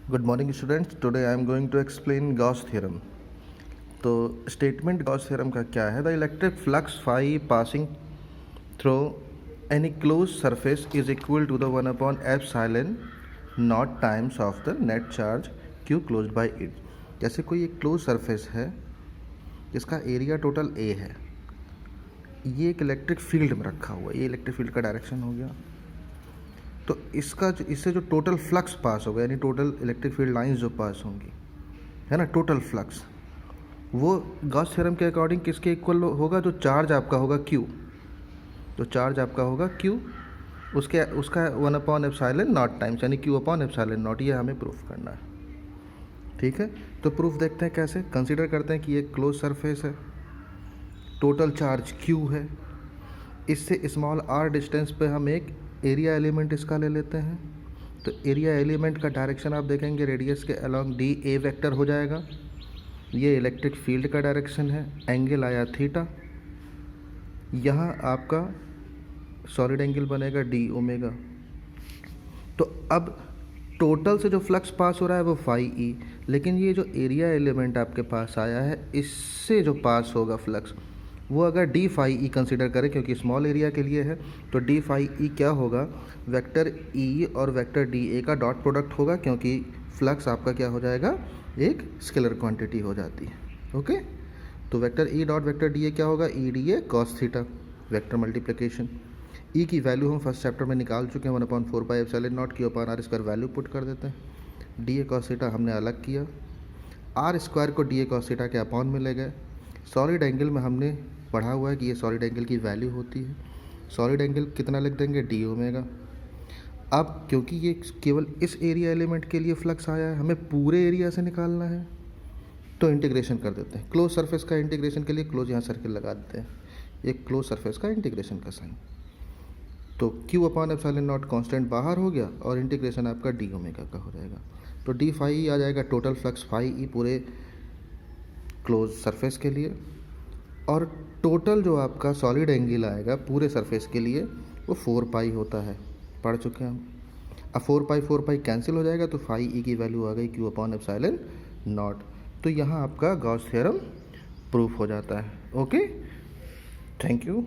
Good morning students. Today I am going to explain Gauss theorem. तो statement Gauss theorem का क्या है? The electric flux phi passing through any close surface is equal to the 1/एप्सिलॉन naught times of the net charge Q close by it. जैसे कोई एक close surface है जिसका एरिया टोटल ए है, ये एक इलेक्ट्रिक फील्ड में रखा हुआ है, ये इलेक्ट्रिक फील्ड का डायरेक्शन हो गया। तो इससे जो टोटल फ्लक्स पास होगा, यानी टोटल इलेक्ट्रिक फील्ड लाइंस जो पास होंगी, है ना, टोटल फ्लक्स, वो गॉस थ्योरम के अकॉर्डिंग किसके इक्वल होगा? जो चार्ज आपका होगा क्यू, जो चार्ज आपका होगा क्यू, उसका 1/एप्सिलॉन नॉट टाइम्स, यानी Q/एप्सिलॉन नॉट। ये हमें प्रूफ करना है, ठीक है। तो प्रूफ देखते हैं कैसे। कंसीडर करते हैं कि एक क्लोज सरफेस है, टोटल चार्ज Q है, इससे स्मॉल r डिस्टेंस पे हम एक एरिया एलिमेंट इसका ले लेते हैं। तो एरिया एलिमेंट का डायरेक्शन आप देखेंगे रेडियस के अलोंग डी ए वेक्टर हो जाएगा। ये इलेक्ट्रिक फील्ड का डायरेक्शन है, एंगल आया थीटा। यहाँ आपका सॉलिड एंगल बनेगा डी ओमेगा। तो अब टोटल से जो फ्लक्स पास हो रहा है वो फाई ई, लेकिन ये जो एरिया एलिमेंट आपके पास आया है, इससे जो पास होगा फ्लक्स, वो अगर डी फाई ई कंसिडर करें, क्योंकि स्मॉल एरिया के लिए है, तो डी फाई ई क्या होगा? वेक्टर ई और वेक्टर डी ए का डॉट प्रोडक्ट होगा, क्योंकि फ्लक्स आपका क्या हो जाएगा? एक स्केलर क्वांटिटी हो जाती है। ओके, तो vector E dot vector D A क्या होगा? E D A cos theta, vector multiplication. E की वैल्यू हम फर्स्ट चैप्टर में निकाल चुके हैं, 1/4πε0 Q/r² वैल्यू पुट कर देते हैं। डी ए कॉस थीटा हमने अलग किया, आर स्क्वायर को डी ए कॉस थीटा के अपॉन में ले गए। सॉलिड एंगल में हमने पढ़ा हुआ है कि ये सॉलिड एंगल की वैल्यू होती है। सॉलिड एंगल कितना लिख देंगे? D omega. अब क्योंकि ये केवल इस एरिया एलिमेंट के लिए फ्लक्स आया है, हमें पूरे एरिया से निकालना है, तो इंटीग्रेशन कर देते हैं। क्लोज सरफेस का इंटीग्रेशन के लिए क्लोज यहाँ सर्किल लगा देते हैं, एक क्लोज सरफेस का इंटीग्रेशन का साइन। तो Q/एप्सिलॉन कांस्टेंट बाहर हो गया और इंटीग्रेशन आपका डी ओमेगा का हो जाएगा। तो डी फाई ई आ जाएगा, टोटल फ्लक्स फाई ई पूरे क्लोज सरफेस के लिए, और टोटल जो आपका सॉलिड एंगल आएगा पूरे सरफेस के लिए वो 4 पाई होता है, पढ़ चुके हैं हम। अब 4 पाई कैंसिल हो जाएगा, तो फाई ई की वैल्यू आ गई Q/एप्सिलॉन नॉट। तो यहाँ आपका गॉस थ्योरम प्रूफ हो जाता है। Okay, thank you.